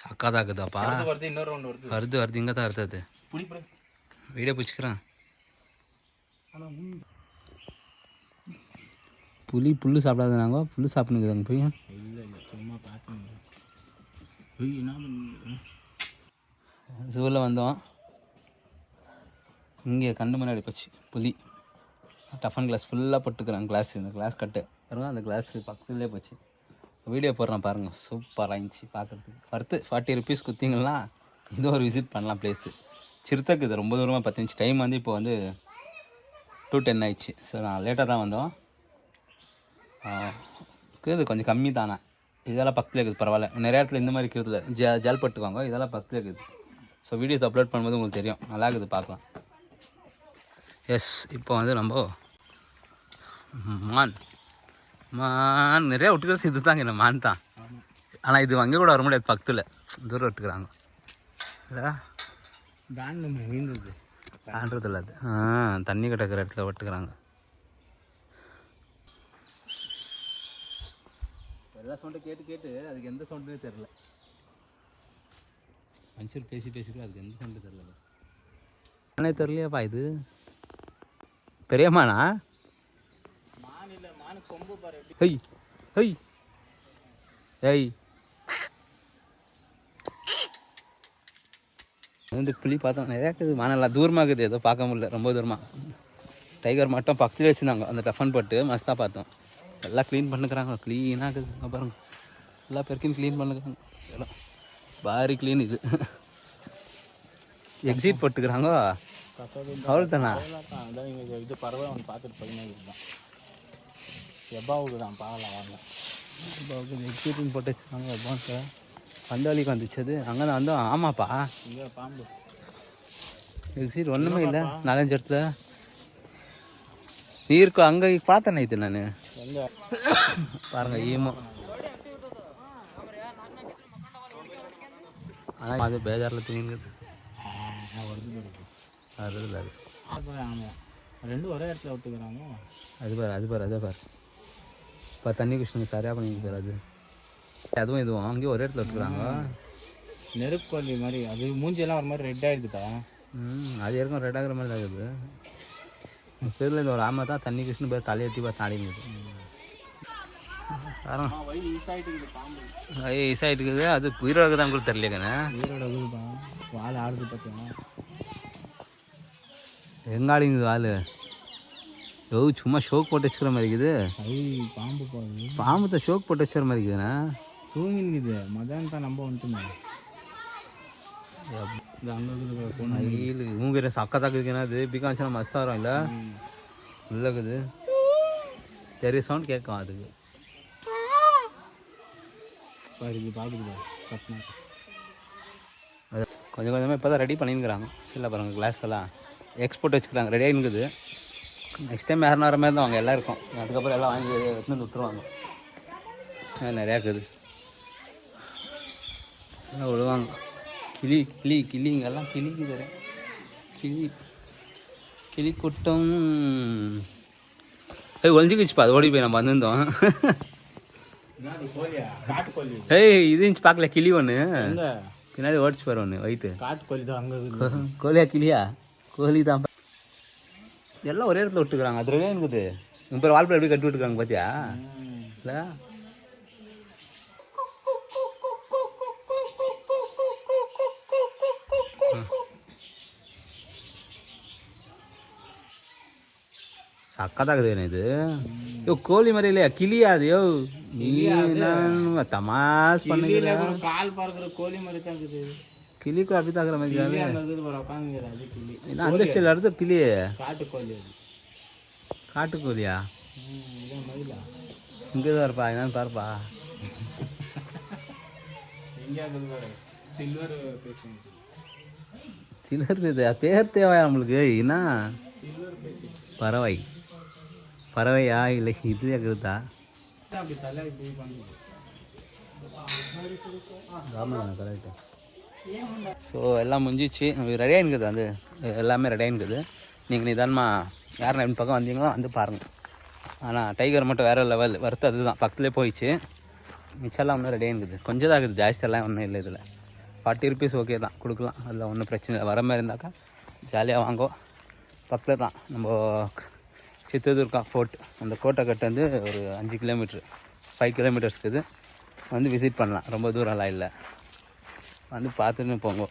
சக்காதான் இருக்குதாப்பா. வருது இங்கே தான் வருது. வீடியோ பிடிச்சிக்கிறேன். புல்லு சாப்பிடாத. நாங்கள் புல்லு சாப்பிட்டுக்குது அங்கே போய். இல்லை சும்மா பார்த்து ஜூவில் வந்தோம். இங்கே கண்டு முன்னாடி போச்சு புலி. டஃபன் கிளாஸ் ஃபுல்லாக போட்டுக்கிறாங்க. கிளாஸ் இந்த கிளாஸ் கட்டு பாருங்க. அந்த கிளாஸ் பக்கத்துலேயே போச்சு. வீடியோ போடுறேன் பாருங்கள். சூப்பராக இருந்துச்சு பார்க்குறதுக்கு. பர்த்து 40 ருபீஸ் குத்திங்கன்னா இது ஒரு விசிட் பண்ணலாம் பிளேஸு. சிறுத்தைக்கு இது ரொம்ப தூரமாக 10 நிமிஷம் டைம் வந்து இப்போ வந்து 2:10 ஆயிடுச்சு. ஸோ நான் லேட்டாக தான் வந்தோம். இது கொஞ்சம் கம்மி தானே. இதெல்லாம் பக்கத்தில் இருக்குது பரவாயில்ல. நிறைய இடத்துல இந்த மாதிரி இருக்கிறதுல ஜால் பட்டுக்குவாங்க. இதெல்லாம் பக்கத்தில் இருக்குது. ஸோ வீடியோஸ் அப்லோட் பண்ணும்போது உங்களுக்கு தெரியும். நல்லா இருக்குது பார்க்கலாம். எஸ் இப்போ வந்து நம்ம மான் நிறையா விட்டுக்கிறது இது தாங்க. என்ன மான் தான். ஆனால் இது அங்கே கூட வர முடியாது. பக்கத்தில் தூரம் விட்டுக்கிறாங்க. இல்லை ஆண்டுறதில்ல அது. தண்ணி கிடக்கிற இடத்துல விட்டுக்கிறாங்க. எல்லா சவுண்டை கேட்டு அதுக்கு எந்த சவுண்டுமே தெரில. மனுஷர் பேசிட்டு அதுக்கு எந்த சவுண்டு தெரில. நானே தெரிலையாப்பா. இது பெரியம்மாண்ணா? ஹெய் ஹெய் ஏய் வந்து புளி பார்த்தோம். நிறையா இருக்குது. மானெல்லாம் தூரமாக இருக்குது. ஏதோ பார்க்க முடியல ரொம்ப தூரமாக. டைகர் மட்டும் பக்கத்துலேயே வச்சுருந்தாங்க அந்த டஃபன் போட்டு மஸ்தாக பார்த்தோம். எல்லாம் க்ளீன் பண்ணுக்கிறாங்க, க்ளீனாக இருக்குது பாருங்க. எல்லா பேருக்கும் க்ளீன் பண்ணுறாங்க, எல்லாம் பாரி க்ளீன். இது எக்ஸிட் போட்டுக்கிறாங்க அவ்வளோ தானா? அதான் இங்கே இது பறவை அவன் பார்த்துட்டு போயின்னு தான் எப்பாவுக்கு தான் பார்க்கலாம் வாங்க. எப்பாவுக்கு எக்ஸிட்னு போட்டு வச்சுருக்காங்க. எப்போ பந்தாளிக்கு வந்துச்சு அது அங்கே தான் வந்தோம். ஆமாப்பா, இங்கே பாம்பு எக்ஸிட் ஒன்றுமே இல்லை 4-5 இடத்துல. நீருக்கு அங்கே பார்த்தேன் இது நான். எங்கே பாருங்க ஈமோ. ஆனால் அது பேஜாரில் தூங்கிடுது. அது இல்லை அது ஆமாம், ரெண்டும் ஒரே இடத்துல விட்டுக்கிறாங்க. அது பாரு இப்போ தண்ணி குடிச்சுங்க சரியாக பண்ணிங்க சார். அதுவும் இதுவும் அங்கேயும் ஒரே இடத்துல விட்டுக்கிறாங்க. நெருப்பு கோழி மாதிரி அது மூஞ்சியெல்லாம் ஒரு மாதிரி ரெட் ஆகிடுதுக்கா. அது இருக்கும் ரெட் ஆகிற மாதிரி தான் இருக்குது. தெரியல, இந்த ஒரு ஆமை தான் தண்ணி குடிச்சுன்னு போய் தலையெட்டி பார்த்து ஆடிங்குது. ஈஸாகிட்டு இருக்குது. அது உயிரோட தான் கூட தெரியலங்கண்ணே. உயிரோட தான் வாழை ஆடுது பார்த்தீங்கன்னா எங்கே ஆடிங்குது வாள். சும்மா ஷோக் போட்டு வச்சுக்கிற மாதிரி இருக்குது. பாம்பு போகுது. பாம்பு தான் ஷோக் போட்டு வச்சுக்கிற மாதிரி இருக்குதுண்ணா. தூங்கினுக்குது மதியானம் தான் நம்ம வந்துட்டுமே. இது அங்கே இருக்குது உங்ககிட்ட சக்கா தாக்குதுன்னா அது பிகான்ஸ்லாம் மஸ்தாக வரும் இல்லை உள்ளக்குது. பெரிய சவுண்ட் கேட்கும் அதுக்கு. இது பார்க்குது அது கொஞ்சம் கொஞ்சமாக இப்போ தான் ரெடி பண்ணிங்கிறாங்க. சில பாருங்க கிளாஸ் எல்லாம் எக்ஸ்போர்ட் வச்சுக்கிறாங்க, ரெடியாக இருக்குது. நெக்ஸ்ட் டைம் யாருன்னு வர மாதிரி தான் அவங்க எல்லாம் இருக்கும். அதுக்கப்புறம் எல்லாம் வாங்கி எடுத்துன்னு விட்டுருவாங்க. நிறையா இருக்குது எல்லாம் விடுவாங்க. கிளிங்கெல்லாம் கிளிக்கு தரேன். கிளி கூட்டம் ஒழிஞ்சிக்கிச்சுப்பா. அது ஓடி போய் நம்ம வந்திருந்தோம். இது இருந்துச்சு பார்க்கல கிளி ஒன்று பின்னாடி ஓடிச்சு பாரு ஒன்று வயிற்று. காட்டுக்கோழி தான் அங்கே கோழியா கிளியா? கோழி தான். எல்லாம் ஒரே இடத்துல விட்டுக்கிறாங்க. அது ரெடியாக இருக்குது. இப்போ வால்பேர் எப்படி கட்டி விட்டுருக்காங்க பார்த்தியா? இல்லை சக்கதாக்குது இது. கோழி மாதிரி இல்லையா? கிளியா? அது நீ தமாஸ் பண்ணுங்க. கால் பார்க்குற கோழி மாதிரி தான் இருக்குது. கிளிக்கு அப்படி தாக்குற மாதிரி உட்காந்து அந்த ஸ்டைல் அடுத்து கிளி. காட்டுக்கோழி. காட்டுக்கோழியா? மயிலா இங்கே தான் இருப்பா. என்னன்னு பாருப்பா. சில்வர் இது பேர் தேவையா நம்மளுக்கு? என்ன பறவையா இல்லை இது இருக்குதா? கரெக்டு. ஸோ எல்லாம் முடிஞ்சிச்சு. ரெடியாக இருக்குது. அது எல்லாமே ரெடியாக இருக்குது. நீங்கள் நிதானமாக யாரும் ரெண்டு பக்கம் வந்தீங்களோ வந்து பாருங்கள். ஆனால் டைகர் மட்டும் வேறு லெவல் வருத்து. அதுதான் பக்கத்துலேயே போயிடுச்சு. மிச்சம்லாம் ஒன்றும் ரெடியாக இருக்குது. கொஞ்சம் தான் இருக்குது, ஜாஸ்தியெல்லாம் ஒன்றும் இல்லை. இதில் 40 rupees ஓகே தான், கொடுக்கலாம். அதில் ஒன்றும் பிரச்சனை இல்லை. வர மாதிரி இருந்தாக்கா ஜாலியாக வாங்கோ. பக்கத்தில் தான் நம்ம சித்ததுர்கா ஃபோர்ட். அந்த கோட்டை கட்டு வந்து ஒரு 5 கிலோமீட்ரு 5 கிலோமீட்டர்ஸ் இருக்குது. வந்து விசிட் பண்ணலாம். ரொம்ப தூரம்லாம் இல்லை, வந்து பார்த்துன்னு போங்க.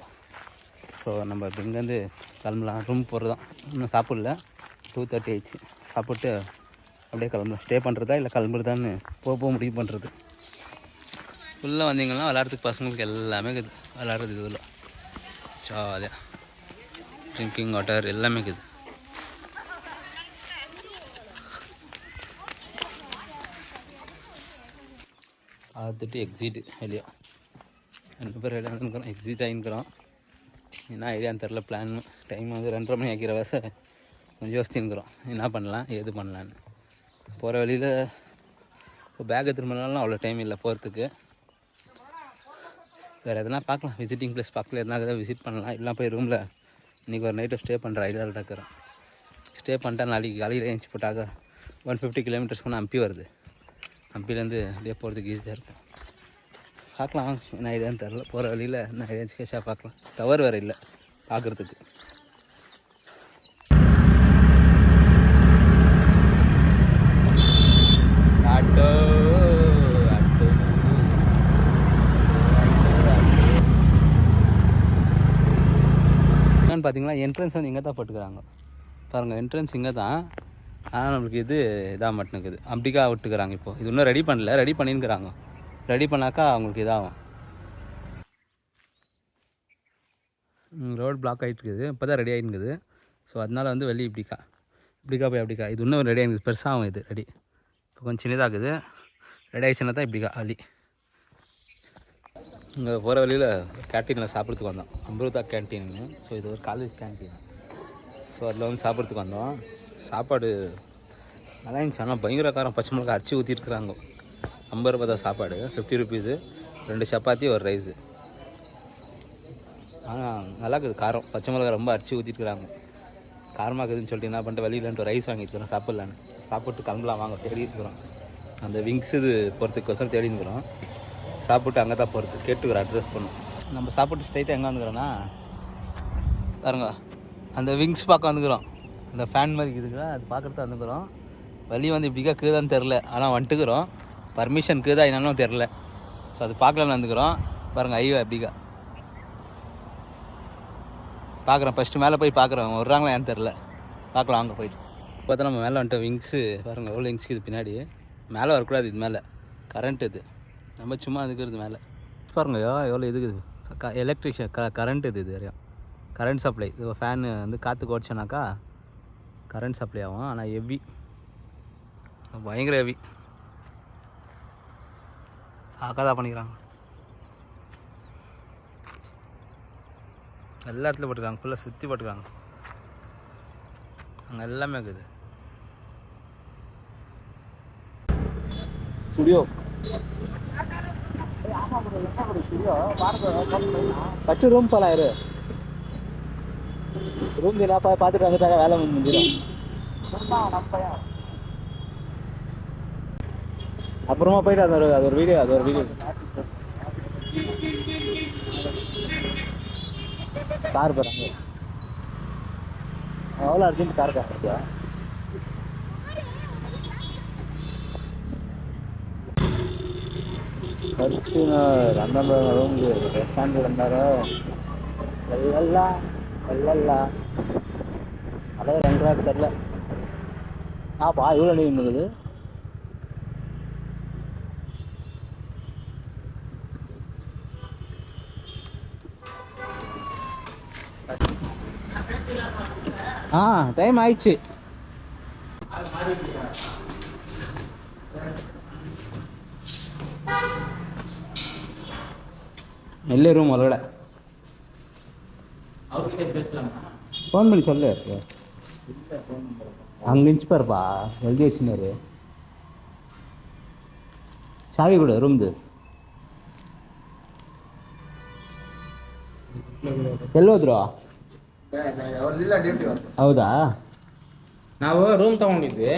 ஸோ நம்ம இப்போ இங்கேருந்து கிளம்பலாம். ரூம் போகிறது தான். இன்னும் சாப்பிடல. 2:30 ஆயிடுச்சு. சாப்பிட்டு அப்படியே கிளம்பலாம். ஸ்டே பண்ணுறதா இல்லை கிளம்புறதான்னு போக முடிவு பண்ணுறது. உள்ளே வந்தீங்கன்னா விளாட்றதுக்கு பசங்களுக்கு எல்லாமே இருக்குது. விளாட்றதுக்கு இதில் ஜாலியாக ட்ரிங்கிங் வாட்டர் எல்லாமே இருக்குது. பார்த்துட்டு எக்ஸிட் வெளியே 2 பேர் வெளியே வந்துருக்கிறோம். எக்ஸிட் ஆகிருக்கிறோம். என்ன ஐடியான்னு தெரில. பிளான் டைம் வந்து 2:30 மணி ஆக்கிற வயசை கொஞ்சம் யோசிச்சுருக்குறோம். என்ன பண்ணலாம் ஏது பண்ணலான்னு. போகிற வழியில் இப்போ பேக்கை திரும்பினாலும் அவ்வளோ டைம் இல்லை போகிறதுக்கு. வேறு எதனா பார்க்கலாம். விசிட்டிங் பிளேஸ் பக்கத்தில் எதனா தான் விசிட் பண்ணலாம். இல்லை போய் ரூமில் இன்றைக்கி ஒரு நைட்டு ஸ்டே பண்ணுற ஐடியாவில் இருக்கிறோம். ஸ்டே பண்ணிட்டா நாளைக்கு காலையில் ஏஞ்சி போட்டாக்க 150 kilometers போனால் ஹம்பி வருது. ஹம்பிலேருந்து அப்படியே போகிறதுக்கு ஈஸியாக இருக்கும். பார்க்கலாம் என்ன ஐடியான்னு தெரில. போகிற வழியில் என்ன ஐடியா கேஷாக பார்க்கலாம். டவர் வேறு இல்லை பார்க்குறதுக்கு. ஆட்டோ ஆட்டோ என்னன்னு பார்த்தீங்கன்னா என்ட்ரன்ஸ் வந்து இங்கே தான் போட்டுக்கிறாங்க. பாருங்கள் என்ட்ரன்ஸ் இங்கே தான். ஆனால் நம்மளுக்கு இது இதாக மட்டும் இருக்குது. அப்படிக்கா விட்டுக்கிறாங்க. இப்போது இது இன்னும் ரெடி பண்ணல, ரெடி பண்ணின்னுக்கிறாங்க. ரெடி பண்ணாக்கா அவங்களுக்கு இதாகும். ரோடு பிளாக் ஆகிட்டு இருக்குது. இப்போ தான் ரெடி ஆகிட்டுக்குது. ஸோ அதனால் வந்து வெளியே இப்படிக்கா போய் அப்படிக்கா இது இன்னும் ரெடி ஆகிடுது. பெருசாகும் இது ரெடி. இப்போ கொஞ்சம் சின்னதாகுது. ரெடி ஆகிடுச்சுன்னா தான் இப்படிக்கா வழி. இங்கே போகிற வழியில் கேன்டீனில் சாப்பிட்றதுக்கு வந்தோம். அம்ருதா கேன்டீன்னு. ஸோ இது ஒரு காலேஜ் கேன்டீன். ஸோ அதில் வந்து சாப்பிட்றதுக்கு வந்தோம். சாப்பாடு நல்லா இருந்துச்சு. ஆனால் பயங்கர காரம். பச்சை மிளகா அரைச்சி ஊற்றிருக்குறாங்க. 50 ரூபா தான் சாப்பாடு. 50 ருபீஸு. 2 சப்பாத்தி ஒரு ரைஸு. ஆனால் நல்லா இருக்குது காரம். பச்சை மிளகா ரொம்ப அரைச்சி ஊற்றிருக்குறாங்க. காரமாக இருக்குதுன்னு சொல்லிட்டு என்ன பண்ணிட்டு வெளியிலன்ட்டு ரைஸ் வாங்கிட்டுருக்கிறோம் சாப்பிட்லான்னு. சாப்பிட்டு கிளம்பலாம் வாங்க தேடி இருக்கிறோம். அந்த விங்ஸ் இது போகிறதுக்கோசரம் தேடி இருக்கிறோம். சாப்பிட்டு அங்கே தான் போகிறது கேட்டுக்கிறோம் அட்ரஸ் பண்ணும். நம்ம சாப்பிட்டு ஸ்ட்ரைட்டாக எங்கே வந்துக்கிறோன்னா பாருங்க அந்த விங்ஸ் பார்க்க வந்துக்கிறோம். அந்த ஃபேன் மாதிரி இருக்குதுங்களா அது பார்க்குறது வந்துக்கிறோம். வழி வந்து இப்படிக்கா இருக்குதான்னு தெரில. ஆனால் வந்துட்டுக்கிறோம். பர்மிஷன் இருக்குதா என்னன்னு தெரில. ஸோ அது பார்க்கலான்னு வந்துக்கிறோம். பாருங்கள் ஐயோ அப்படிக்கா பார்க்குறேன். ஃபஸ்ட்டு மேலே போய் பார்க்குறேன் வர்றாங்களா ஏன்னு தெரில. பார்க்கலாம் அங்கே போயிட்டு. பார்த்தா நம்ம மேலே வந்துட்டு விங்ஸு பாருங்கள் எவ்வளோ விங்ஸ் இது பின்னாடி. மேலே வரக்கூடாது. இது மேலே கரண்ட் இது. நம்ம சும்மா இருக்கிறது மேலே பாருங்க எவ்வளோ இதுக்குது. எலக்ட்ரிஷியன் கரண்ட் இது வரையும் கரண்ட் சப்ளை. இது ஃபேனு வந்து காற்றுக்கு ஓடிச்சோனாக்கா கரண்ட் சப்ளை ஆகும். ஆனால் ஹெவி, பயங்கர ஹெவி. சாக்காதான் பண்ணிக்கிறாங்க. எல்லா இடத்துல போட்டுருக்காங்க. ஃபுல்லாக சுற்றி போட்டுருக்காங்க. அங்கே எல்லாமே இருக்குது. ஸ்டுடியோ ஃபஸ்ட்டு ரூம் போகலாம். ரூம் தினா பார்த்துட்டு வந்துட்டாங்க வேலை முடிஞ்சிடும். அப்புறமா போயிட்டு அது ஒரு வீடியோ கார் போகிறாங்க. எவ்வளோ அர்ஜென்ட் கார் காசு ஃபர்ச்சுனர் அந்த ரூமுக்கு ரெஸ்டாரண்ட் இருந்தாரோ எல்லாம் அதே 2 தெரில. ஆப்பா இவ்வளோ நீங்க இருக்குது. டைம் ஆயிடுச்சு. நெல்லை ரூம் அதோட ஃபோன் பண்ணி சொல்லு. அங்கே இருந்துச்சு பாருப்பா எழுதி வச்சுனாரு. சாவி கொடு ரூம்ದು. ಎಲ್ಲೋದ್ರು? ಹೌದಾ? ನಾವು ರೂಮ್ ತಗೊಂಡಿದ್ವಿ,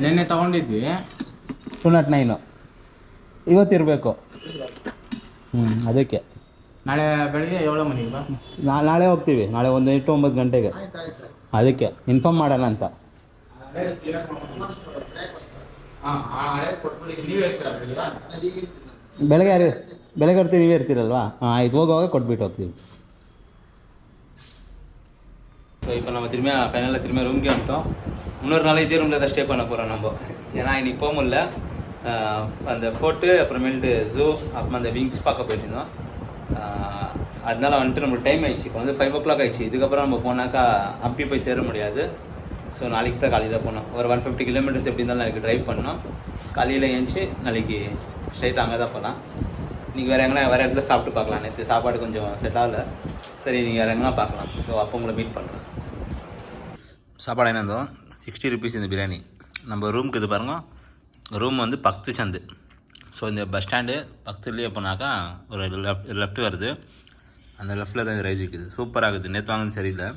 ನಿನ್ನೆ ತಗೊಂಡಿದ್ವಿ. 209 ಇವತ್ತಿರಬೇಕು. ಅದಕ್ಕೆ ನಾಳೆ ಬೆಳಿಗ್ಗೆ 7 ಮನೆಗೆ ಬಾ. ನಾಳೆ ಹೋಗ್ತೀವಿ. ನಾಳೆ 8-9 ಗಂಟೆಗೆ. ಅದಕ್ಕೆ ಇನ್ಫಾರ್ಮ್ ಮಾಡೋಣ ಅಂತ. ಬೆಳಗ್ಗೆ ಹೊರ್ತೀವಿ, ನೀವೇ ಇರ್ತೀರಲ್ವಾ? ಆಯ್ತು, ಹೋಗುವಾಗ ಕೊಟ್ಬಿಟ್ಟು ಹೋಗ್ತೀವಿ. ஸோ இப்போ நம்ம ஃபைனலாக ரூம்க்கு வந்துட்டோம். இன்னொரு நாள் இதே ரூமில் தான் ஸ்டே பண்ண போகிறோம் நம்ம. ஏன்னா இன்னைக்கு போக முடியல. அந்த ஃபோர்ட்டு அப்புறமேட்டு ஜூ அப்புறம் அந்த விங்ஸ் பார்க்க போயிட்டுருந்தோம். அதனால வந்துட்டு நம்மளுக்கு டைம் ஆயிடுச்சு. இப்போ வந்து 5 o'clock ஆயிடுச்சு. இதுக்கப்புறம் நம்ம போனாக்கா ஹம்பி போய் சேர முடியாது. ஸோ நாளைக்கு தான் காலையில் போனோம். ஒரு 150 கிலோமீட்டர்ஸ் எப்படி இருந்தாலும் நாளைக்கு ட்ரைவ் பண்ணோம். காலையில் ஏஞ்சி நாளைக்கு ஸ்ட்ரைட்டாக அங்கே தான் போகலாம். நீங்கள் வேறு இடத்துல சாப்பிட்டு பார்க்கலாம். நேற்று சாப்பாடு கொஞ்சம் செட் ஆகலை. சரி, நீங்கள் வேறு எங்கன்னா பார்க்கலாம். ஸோ அப்போ உங்களை மீட் பண்ணுறேன். சாப்பாடு என்ன இருந்தோம்? 60 rupees இந்த பிரியாணி. நம்ம ரூமுக்கு இது பாருங்க. ரூம் வந்து பக்து சந்து. ஸோ இந்த பஸ் ஸ்டாண்டு பக்கத்துலேயே போனாக்கா ஒரு லெஃப்ட் வருது. அந்த லெஃப்ட்டில் தான் இந்த ரைஸ் விற்குது. சூப்பராக இருக்குது. நேற்று வாங்கினது சரியில்லை.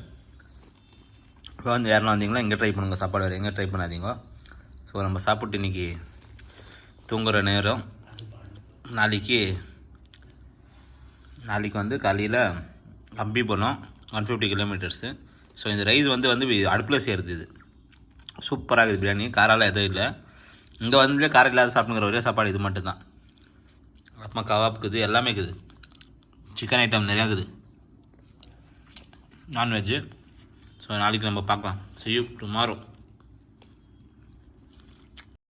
இப்போ வந்து யாரெல்லாம் வந்தீங்களா இங்கே ட்ரை பண்ணுங்கள். சாப்பாடு வேறு எங்கே ட்ரை பண்ணாதீங்க. ஸோ நம்ம சாப்பிட்டு இன்றைக்கி தூங்குகிற நேரம். நாளைக்கு வந்து காலையில் ஹம்பி போனோம். 150 கிலோமீட்டர்ஸு. ஸோ இந்த ரைஸ் வந்து அடுப்பில் செய்கிறது. இது சூப்பராக இருக்குது பிரியாணி. காராலாம் எதுவும் இல்லை. இங்கே வந்து காரம் இல்லாத சாப்பிடுங்கிற ஒரே சாப்பாடு இது மட்டும்தான். அப்புறமா கவாப் இருக்குது, எல்லாமே இருக்குது. சிக்கன் ஐட்டம் நிறையா இருக்குது. நான்வெஜ்ஜு. ஸோ நாளைக்கு நம்ம பார்க்கலாம். see you tomorrow.